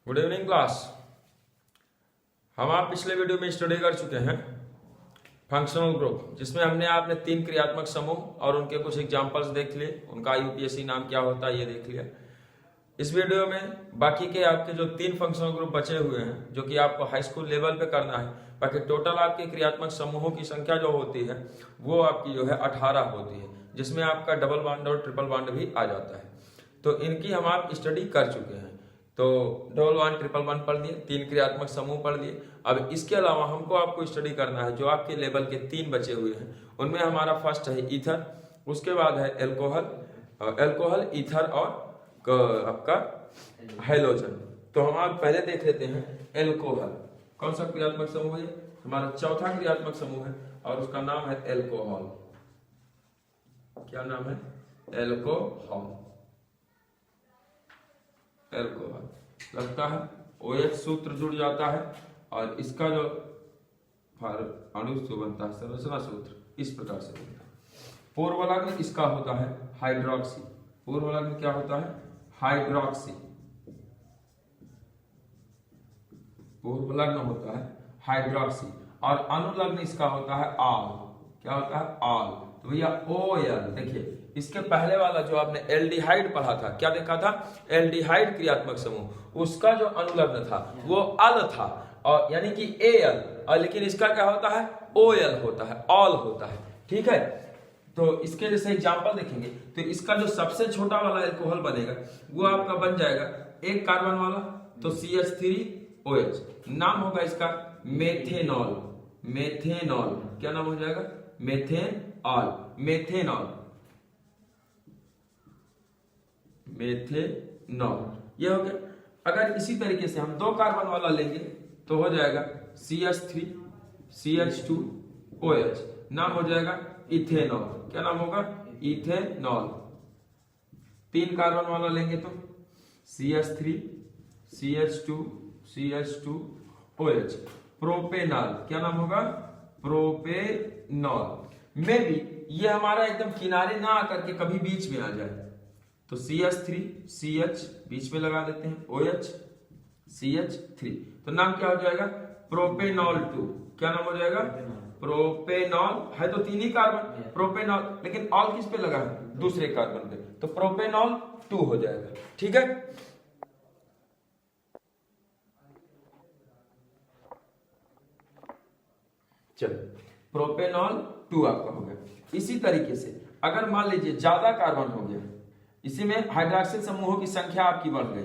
Good evening class. हम आप पिछले वीडियो में स्टडी कर चुके हैं फंक्शनल ग्रुप, जिसमें हमने आपने 3 क्रियात्मक समूह और उनके कुछ एग्जांपल्स देख लिए, उनका यूपीएससी नाम क्या होता है ये देख लिया। इस वीडियो में बाकी के आपके जो 3 फंक्शनल ग्रुप बचे हुए हैं, जो कि आपको हाई स्कूल लेवल पे करना है, बाकी टोटल आपके क्रियात्मक समूहों की संख्या जो होती है वो आपकी जो है 18 होती है, जिसमें आपका डबल बॉन्ड और ट्रिपल बॉन्ड भी आ जाता है। तो इनकी हम आप स्टडी कर चुके हैं। तो डबल बॉन्ड ट्रिपल बॉन्ड पढ़ लिए, 3 क्रियात्मक समूह पढ़ लिए। अब इसके अलावा हमको आपको स्टडी करना है जो आपके लेवल के 3 बचे हुए हैं। उनमें हमारा फर्स्ट है ईथर, उसके बाद है एल्कोहल, ईथर और आपका हाइड्रोजन। तो हम आप पहले देख लेते हैं एल्कोहल। कौन सा क्रियात्मक समूह है? हमारा चौथा क्रियात्मक समूह है और उसका नाम है एल्कोहल। क्या नाम है? एल्कोहल। लगता है OH सूत्र जुड़ जाता है और इसका जो अणु बनता है संरचना सूत्र इस प्रकार से बनता है। पूर्वलग्न इसका होता है हाइड्रोक्सी। पूर्वलग्न क्या होता है? हाइड्रोक्सी। पूर्वलग्न होता है हाइड्रोक्सी और अनुलग्न इसका होता है आल। क्या होता है? आल। तो भैया OL देखिए, इसके पहले वाला जो आपने एल्डिहाइड पढ़ा था, क्या देखा था? एल्डिहाइड क्रियात्मक समूह, उसका जो अनुलग्न था वो अल था, और यानी कि AL, और लेकिन इसका क्या होता है? OL होता है, ऑल होता है। ठीक है, तो इसके जैसे एग्जांपल देखेंगे तो इसका जो सबसे छोटा वाला एल्कोहल बनेगा वो आपका बन जाएगा एक कार्बन वाला, तो CH3OH। नाम होगा इसका मेथेनॉल। मेथेनॉल क्या नाम हो जाएगा? मेथेनॉल। मेथेनॉल, मेथेनॉल ये हो गया। अगर इसी तरीके से हम 2 कार्बन वाला लेंगे तो हो जाएगा CH3 CH2OH। नाम हो जाएगा इथेनॉल। क्या नाम होगा? इथेनॉल। 3 कार्बन वाला लेंगे तो CH3 CH2 CH2OH। प्रोपेनॉल। क्या नाम होगा? प्रोपेनॉल। में भी ये हमारा एकदम किनारे ना आकर के कभी बीच में आ जाए, तो CH3 CH बीच में लगा देते हैं, OH CH3, तो नाम क्या हो जाएगा? प्रोपेनॉल 2। क्या नाम हो जाएगा? प्रोपेनॉल। है तो 3 ही कार्बन प्रोपेनॉल, लेकिन ऑल किस पे लगा है? दूसरे कार्बन पे, तो प्रोपेनॉल 2 हो जाएगा। ठीक है, चलो प्रोपेनॉल 2 आपका हो गया। इसी तरीके से अगर मान लीजिए ज्यादा कार्बन हो गया, इसी में हाइड्रोक्सिल समूहों की संख्या आपकी बढ़ गई,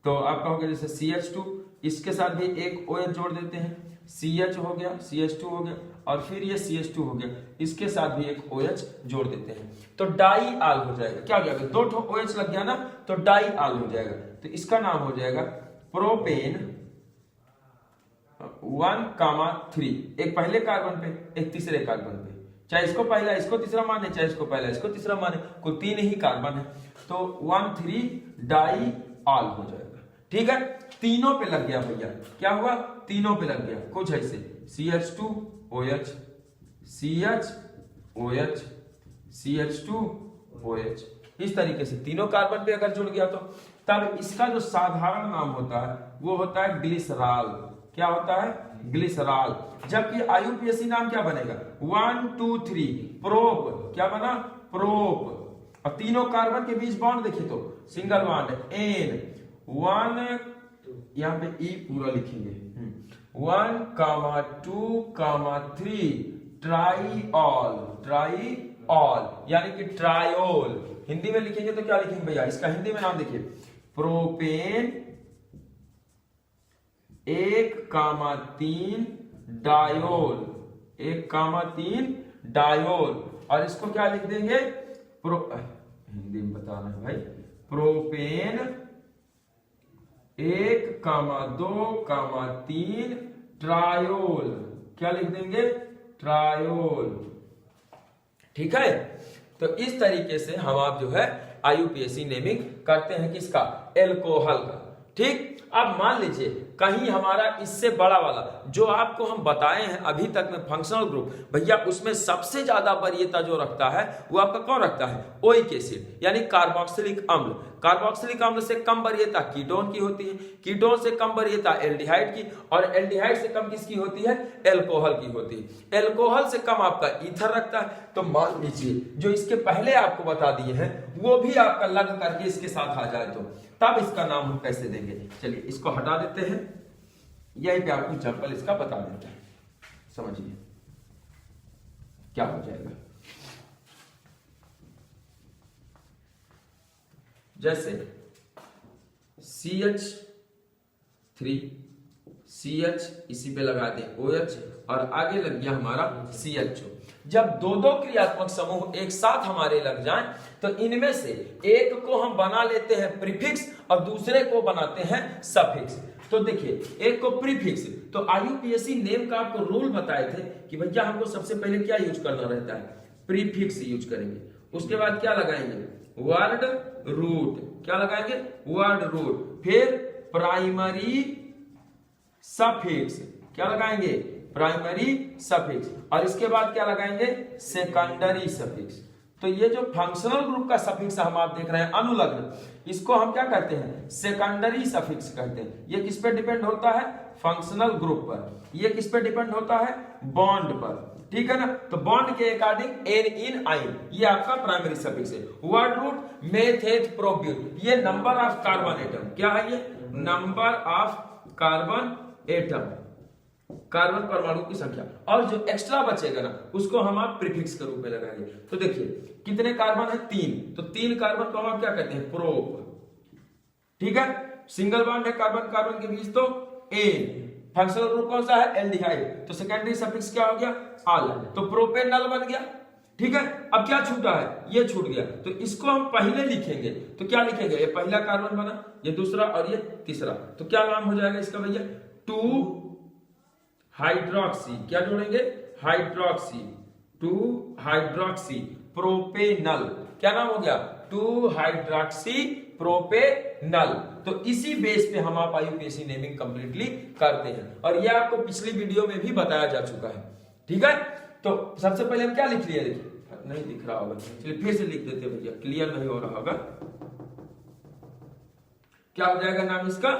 तो आपका हो गया जैसे CH2, इसके साथ भी एक OH जोड़ देते हैं, CH हो गया, CH2 हो गया, और फिर ये CH2 हो गया, इसके साथ भी एक OH जोड़ देते हैं, तो डाई आल हो जाएगा। क्या हो जाएगा? 2 OH लग गया ना, तो डाई आल हो जाएगा। तो इसका नाम हो जाएगा प्रोपेन 1,3। एक पहले कार्बन पे, एक तीसरे कार्बन पे, चाहे इसको पहला इसको तीसरा माने, चाहे इसको पहला इसको तीसरा माने, कोई 3 ही कार्बन है, तो 1,3 डाई आल हो जाएगा। ठीक है, तीनों पे लग गया भैया। क्या हुआ? तीनों पे लग गया। कुछ ऐसे CH2OH CHOH CH2OH, इस तरीके से तीनों कार्बन पे अगर जुड़ गया तो तब इसका जो साधारण नाम होता है वो होता है ग्लिसरॉल। क्या होता है? ग्लिसरॉल। जबकि IUPAC नाम क्या बनेगा? 1 2 3 प्रोप। क्या बना? प्रोप। और तीनों कार्बन के बीच बॉन्ड देखिए तो सिंगल बॉन्ड है, N 1, यहाँ पे E पूरा लिखेंगे, 1, 2, 3 ट्राईऑल। ट्राईऑल यानी कि ट्रायोल। हिंदी में लिखेंगे तो क्या लिखेंगे भैया? इसका हिंदी में नाम देखिए, प्रोपेन 1,3 डायोल। 1,3 डायोल, और इसको क्या लिख देंगे? हिंदी में बताना है भाई, प्रोपेन 1,2,3 ट्रायोल। क्या लिख देंगे? ट्रायोल। ठीक है, तो इस तरीके से हम आप जो है IUPAC नेमिंग करते हैं किसका? एल्कोहल का। ठीक। अब मान लीजिए कहीं हमारा इससे बड़ा वाला जो आपको हम बताए हैं अभी तक में फंक्शनल ग्रुप, भैया उसमें सबसे ज्यादा वरीयता जो रखता है वो आपका कौन रखता है? ओइक एसिड यानी कार्बोक्सिलिक अम्ल। कार्बोक्सिलिक अम्ल से कम वरीयता कीटोन की होती है, कीटोन से कम वरीयता एल्डिहाइड की, और एल्डिहाइड से कम किसकी होती है? एल्कोहल की होती है। एल्कोहल से कम आपका ईथर रखता है। तो मान लीजिए जो इसके पहले आपको बता दिए हैं वो भी आपका लग करके इसके साथ आ जाए तो तब इसका नाम हम कैसे देंगे? चलिए इसको हटा देते हैं, यहीं पे आपको एग्जांपल इसका बता देते हैं, समझिए क्या हो जाएगा। जैसे CH3 CH इसी पे लगा दें OH और आगे लग गया हमारा CHO। जब दो दो क्रियात्मक समूह एक साथ हमारे लग जाएं तो इनमें से एक को हम बना लेते हैं प्रीफिक्स और दूसरे को बनाते हैं सफिक्स। तो देखिए एक को प्रीफिक्स, तो IUPAC नेम का आपको रूल बताए थे कि भैया हमको सबसे पहले क्या यूज करना रहता है? प्रीफिक्स यूज करेंगे। उसके बाद क्या लगाएंगे? Word root. क्या लगाएंगे? Word root. फिर प्राइमरी सफिक्स। क्या लगाएंगे? Primary suffix. और इसके बाद क्या लगाएंगे? Secondary suffix. तो ये जो फंक्शनल ग्रुप का सफिक्स हम आप देख रहे हैं अनुलग्न, इसको हम क्या कहते हैं? सेकेंडरी सफिक्स कहते हैं। ये किस पे डिपेंड होता है? फंक्शनल ग्रुप पर। ये किस पे डिपेंड होता है? बॉन्ड पर, ठीक है ना। तो बॉन्ड के अकॉर्डिंग एन इन आइन ये आपका प्राइमरी सफिक्स है। वर्ड रूट मेथेथ प्रोप्यूट, ये नंबर ऑफ कार्बन एटम। क्या है ये? Number of carbon atom, carbon परमाणु की संख्या। और जो एक्स्ट्रा बचेगा ना उसको हम आप प्रीफिक्स के रूप में लगाएंगे। तो देखिए कितने कार्बन है? 3। तो 3 कार्बन को हम आप क्या कहते हैं? प्रोप, ठीक है। सिंगल बॉन्ड है कार्बन कार्बन के बीच तो एन। फंक्शनल ग्रुप कौन सा है? एल्डिहाइड। तो सेकेंडरी सफिक्स क्या हो गया? आल। तो प्रोपेनल बन गया, ठीक है। अब क्या छूटा है? ये छूट गया। तो इसको हम पहले लिखेंगे तो क्या लिखेंगे? ये पहला कार्बन बना, ये दूसरा और ये तीसरा। तो क्या नाम हो जाएगा इसका भैया? 2 हाइड्रोक्सी। क्या जोड़ेंगे? हाइड्रोक्सी। 2 hydroxy propanal. क्या नाम हो गया? 2 हाइड्रोक्सी प्रोपेनल। तो इसी बेस पे हम आप IUPAC नेमिंग कंप्लीटली करते हैं और ये आपको पिछली वीडियो में भी बताया जा चुका है, ठीक है। तो सबसे पहले हम क्या लिख लिया? देखिए नहीं दिख रहा होगा, चलिए फिर से लिख देते भैया, क्लियर नहीं हो रहा होगा। क्या हो जाएगा नाम इसका?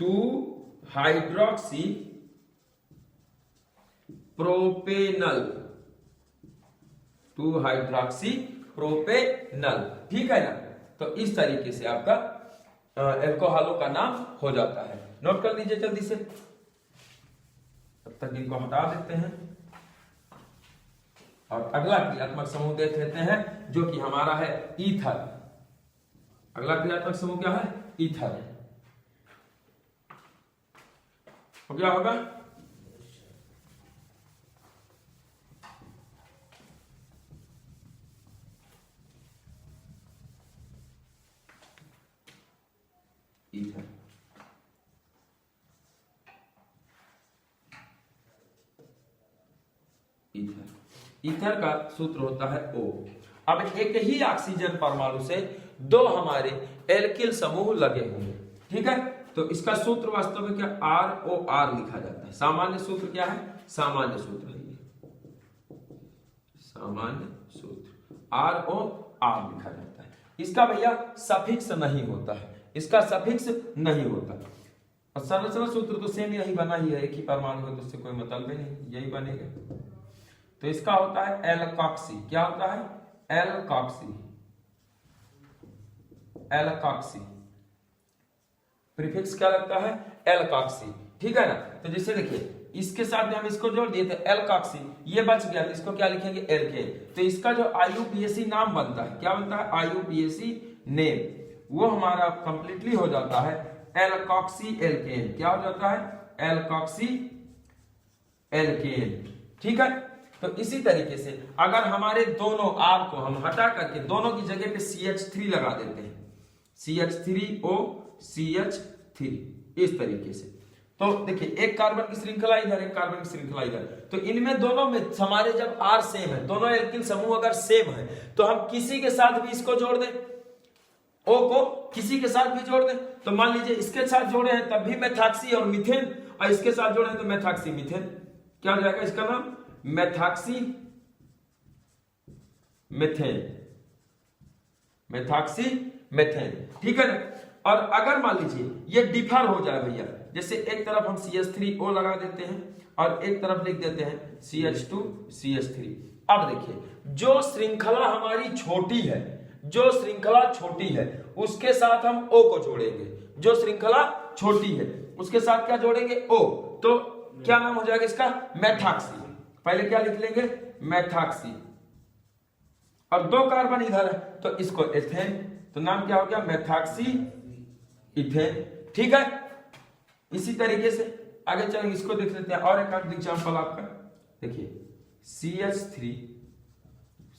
2 हाइड्रोक्सी प्रोपेनल। 2 हाइड्रोक्सी प्रोपेनल, ठीक है ना। तो इस तरीके से आपका एल्कोहलों का नाम हो जाता है। नोट कर लीजिए जल्दी से, तब तक इनको हटा देते हैं और अगला क्रियात्मक समूह देख लेते हैं जो कि हमारा है ईथर। अगला क्रियात्मक समूह क्या है? ईथर। हो गया होगा? ईथर। ईथर का सूत्र होता है O। अब एक ही ऑक्सीजन परमाणु से 2 हमारे एल्किल समूह लगे हुए, ठीक है। तो इसका सूत्र वास्तव में क्या? ROR लिखा जाता है। सामान्य सूत्र क्या है? सामान्य सूत्र है ये, सामान्य सूत्र ROR लिखा जाता है। इसका भैया सफिक्स नहीं होता है, इसका सफिक्स नहीं होता। और संरचना सूत्र तो सेम यही बना ही है, एक ही परमाणु है तो उससे कोई मतलब ही नहीं, यही बनेगा। तो इसका होता है एल्कोक्सी। क्या होता है? एल्कोक्सी। एल्कोक्सी प्रीफिक्स क्या लगता है? एल्कोक्सी, ठीक है ना। तो जैसे देखिए इसके साथ में हम इसको जोड़ दिए थे एल्कोक्सी, ये बच गया, तो इसको क्या लिखेंगे? एल्केन। तो इसका जो IUPAC नाम बनता है, क्या बनता है? IUPAC नेम, वो हमारा कंप्लीटली हो जाता है एल्कोक्सी एल्केन। क्या हो जाता है? एल्कोक्सी एल्केन, ठीक है। तो इसी तरीके से अगर हमारे दोनों R को हम हटा करके दोनों की जगह पे CH3 लगा देते हैं, CH3O CH3, इस तरीके से। तो देखिए एक कार्बन की श्रृंखला इधर, एक कार्बन की श्रृंखला इधर, तो इनमें दोनों में हमारे जब R सेम है, दोनों एल्किल समूह अगर सेम है तो हम किसी के साथ भी इसको जोड़ दें, ओ को किसी के साथ भी जोड़ दें, तो मान लीजिए इसके साथ जोड़े हैं तब भी मेथॉक्सी और मीथेन, और इसके साथ जोड़े हैं तो मेथॉक्सी मीथेन। क्या हो जाएगा इसका नाम? Methoxy methane, methoxy methane. ठीक है ना। और अगर मान लीजिए ये डिफर हो जाए भैया, जैसे एक तरफ हम CH3O लगा देते हैं और एक तरफ लिख देते हैं CH2CH3। अब देखिए जो श्रृंखला हमारी छोटी है, जो श्रृंखला छोटी है उसके साथ हम O को जोड़ेंगे, जो श्रृंखला छोटी है उसके साथ क्या जोड़ेंगे? O। तो क्या नाम हो जाएगा इसका? मेथॉक्सी। पहले क्या लिख लेंगे? मेथॉक्सी। और 2 कार्बन इधर है तो इसको एथेन, तो नाम क्या हो गया? Methoxy ethane. ठीक है। इसी तरीके से आगे चलेंगे, इसको देख लेते हैं और एक एग्जांपल आपका। देखिए CH3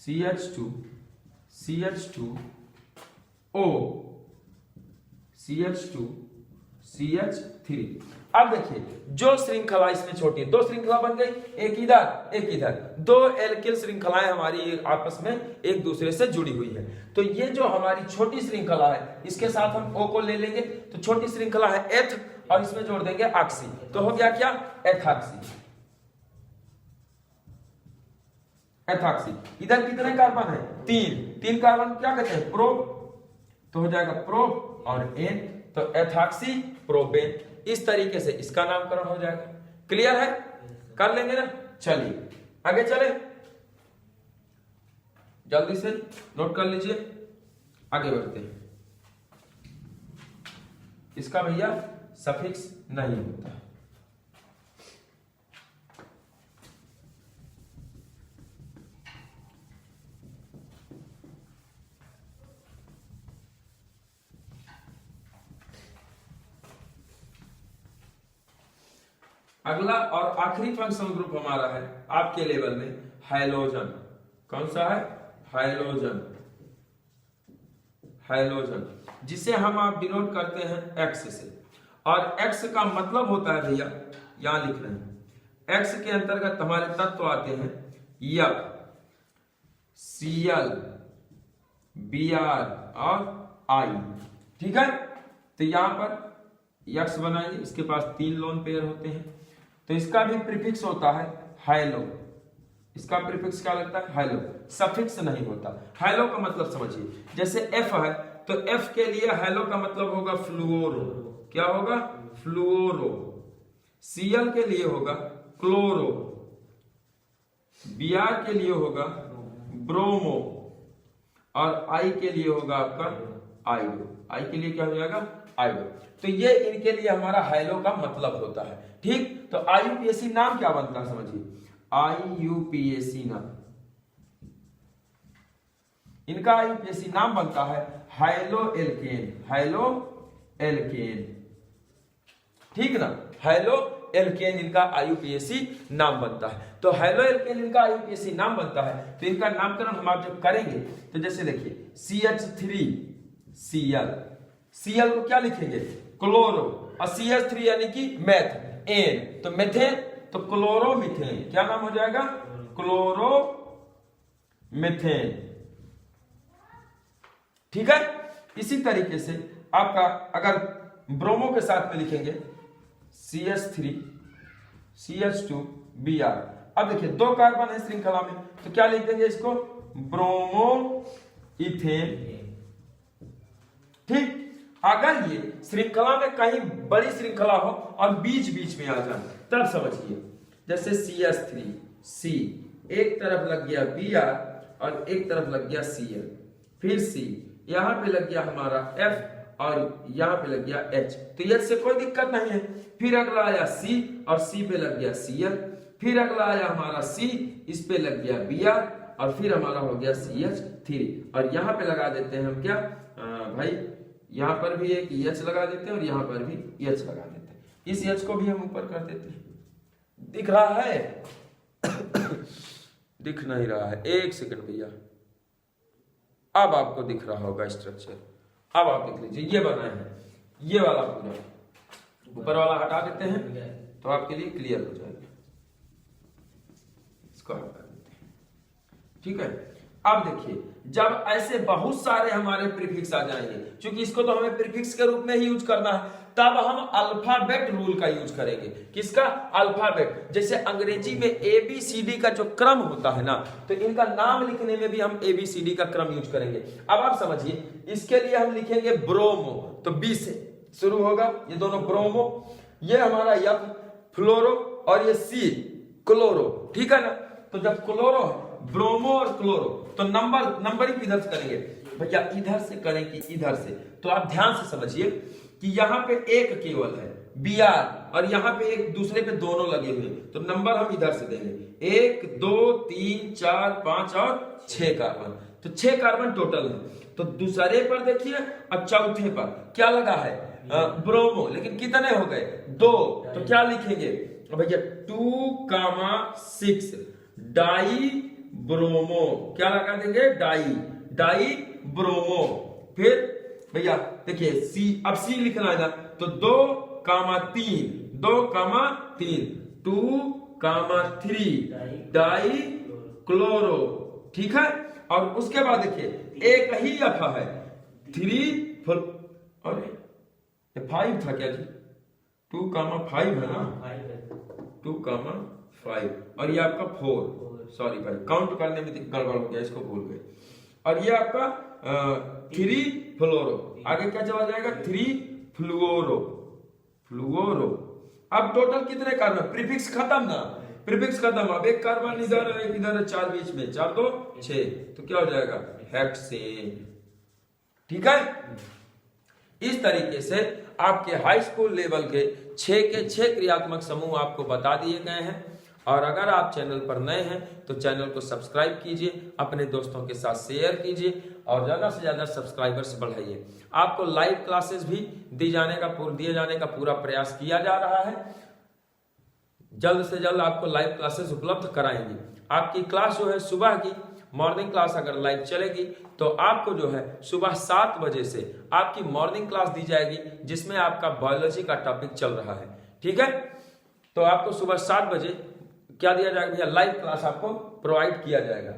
CH2 CH2O CH2 CH3। अब देखिए जो श्रृंखला इसमें छोटी है, 2 श्रृंखला बन गई, एक इधर एक इधर, 2 एल्किल श्रृंखलाएं हमारी आपस में एक दूसरे से जुड़ी हुई है। तो ये जो हमारी छोटी श्रृंखला है इसके साथ हम O को ले लेंगे, तो छोटी श्रृंखला है एथ और इसमें जोड़ देंगे ऑक्सी, तो हो गया क्या? एथॉक्सी। एथॉक्सी। इधर कितने कार्बन है? 3 कार्बन क्या कहते हैं? प्रो, तो हो जाएगा प्रो और एन, तो एथॉक्सी प्रोपेन। इस तरीके से इसका नामकरण हो जाएगा। क्लियर है? कर लेंगे ना। चलिए आगे चले, जल्दी से नोट कर लीजिए, आगे बढ़ते हैं। इसका भैया सफिक्स नहीं होता। अगला और आखिरी फंक्शनल ग्रुप हमारा है आपके लेवल में हाइलोजन। कौन सा है? हाइलोजन। हाइलोजन जिसे हम आप डिनोट करते हैं एक्स से, और एक्स का मतलब होता है भैया, यहां लिख रहे हैं, एक्स के अंतर्गत हमारे तत्व आते हैं F, Cl, Br और I। ठीक है। तो यहां पर एक्स बनाएंगे, इसके पास 3 लोन पेयर होते हैं, तो इसका भी प्रीफिक्स होता है हाइलो। इसका प्रीफिक्स क्या लगता है? हाइलो। सफिक्स नहीं होता। हाइलो का मतलब समझिए, जैसे एफ है तो एफ के लिए हाइलो का मतलब होगा फ्लूओरो। क्या होगा? फ्लूओरो। सीएल के लिए होगा क्लोरो, बीआर के लिए होगा ब्रोमो, और आई के लिए होगा आपका आइडो। आई के लिए क्या हो जाएगा? आइडो। तो ये इनके लिए हमारा हाइलो का मतलब होता है। ठीक। तो आईयूपीएसी नाम क्या बनता है समझिए, आईयूपीएसी नाम, इनका आईयूपीएसी नाम बनता है हाइलो एल्केन। High-low alkene. ठीक ना। हाइलो एल्केन इनका आईयूपीएसी नाम बनता है। तो हाइलो एल्केन इनका आईयूपीएसी नाम बनता है, तो इनका नामकरण हम आप जब करेंगे तो जैसे देखिए CH3Cl, Cl को क्या लिखेंगे? क्लोरो, और CH3 यानी कि मैथ, एन, तो मेथेन, तो क्लोरोमीथेन। क्या नाम हो जाएगा? क्लोरोमीथेन। ठीक है। इसी तरीके से आपका अगर ब्रोमो के साथ में लिखेंगे CH3 CH2Br। अब देखिए 2 कार्बन है श्रृंखला में, तो क्या लिख देंगे इसको? Bromo ethane. ठीक। अगर ये श्रृंखला में कहीं बड़ी श्रृंखला हो और बीच बीच में आ जाए तब समझिए, जैसे CH3C, एक तरफ लग गया Br और एक तरफ लग गया Cl, फिर C, यहां पे लग गया हमारा F और यहां पे लग गया H, तो H से कोई दिक्कत नहीं है। फिर अगला आया C और C पे लग गया Cl, फिर अगला आया हमारा C, इस पे लग गया Br और फिर हमारा हो गया CH3, और यहां पे लगा देते हैं हम क्या भाई, यहां पर भी एक H लगा देते हैं और यहां पर भी H लगा देते हैं। इस H को भी हम ऊपर कर देते हैं। दिख रहा है? दिख नहीं रहा है, एक सेकंड भैया, अब आपको दिख रहा होगा स्ट्रक्चर। अब आप देख लीजिए, ये बना है, ये वाला पूरा, ऊपर वाला हटा देते हैं तो आपके लिए क्लियर हो जाएगा। इसको हटा देते हैं। ठीक है। अब देखिए, जब ऐसे बहुत सारे हमारे प्रीफिक्स आ जाएंगे, क्योंकि इसको तो हमें प्रीफिक्स के रूप में ही यूज करना है, तब हम अल्फाबेट रूल का यूज करेंगे। किसका? अल्फाबेट। जैसे अंग्रेजी में ABCD का जो क्रम होता है ना, तो इनका नाम लिखने में भी हम ABCD का क्रम यूज करेंगे। अब आप समझिए, इसके लिए हम लिखेंगे ब्रोमो, तो B से शुरू होगा, ये दोनों ब्रोमो, ये हमारा F फ्लोरो और ये C क्लोरो, ठीक है ना। तो जब क्लोरो है, ब्रोमो और क्लोरो, तो नंबरिंग इधर से करेंगे भैया, इधर से करें कि इधर से? तो आप ध्यान से समझिए कि यहाँ पे एक केवल है Br और यहाँ पे एक दूसरे पे दोनों लगे हुए, तो नंबर हम इधर से देंगे 1 2 3 4 5 और 6 कार्बन, तो 6 कार्बन टोटल है। तो दूसरे पर देखिए और चौथे पर क्या लगा है? ब्रोमो, लेकिन कितने हो गए? 2, तो क्या लिखेंगे भैया? 2,6 डाई ब्रोमो, क्या लगा देंगे? Die bromo. फिर भैया देखिए सी, अब सी लिखना है ना, तो 2,3 2,3 डाई क्लोरो, ठीक है। और उसके बाद देखिए एक ही अफा है 3 और 5 था क्या जी? 2,5 है ना, 2,5 और ये आपका 4, सॉरी भाई काउंट करने में गड़बड़ हो गया, इसको भूल गए। और ये आपका 3 फ्लोरो, आगे क्या चला जाएगा? 3 फ्लुओरो। अब टोटल कितने कार्बन? प्रीफिक्स खत्म ना, प्रीफिक्स खत्म। अब एक कार्बन इधर एक इधर, 4 बीच में, 4 2 6, तो क्या हो जाएगा? हेक्सेन, ठीक है। इस तरीके से आपके हाई स्कूल लेवल के 6 के 6 क्रियात्मक समूह आपको बता दिए गए हैं। और अगर आप चैनल पर नए हैं तो चैनल को सब्सक्राइब कीजिए, अपने दोस्तों के साथ शेयर कीजिए और ज्यादा से ज्यादा सब्सक्राइबर्स बढ़ाइए। आपको लाइव क्लासेस भी दिए जाने का पूरा प्रयास किया जा रहा है। जल्द से जल्द आपको लाइव क्लासेस उपलब्ध कराएंगे। आपकी क्लास जो है सुबह की मॉर्निंग क्लास अगर लाइव चलेगी तो आपको जो है सुबह 7 बजे से आपकी मॉर्निंग क्लास दी जाएगी, जिसमें आपका बायोलॉजी का टॉपिक चल रहा है, ठीक है। तो आपको सुबह 7 बजे क्या दिया जाएगा भैया? लाइव क्लास आपको प्रोवाइड किया जाएगा।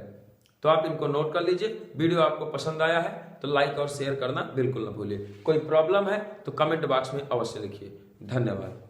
तो आप इनको नोट कर लीजिए। वीडियो आपको पसंद आया है तो लाइक और शेयर करना बिल्कुल ना भूलिए। कोई प्रॉब्लम है तो कमेंट बॉक्स में अवश्य लिखिए। धन्यवाद।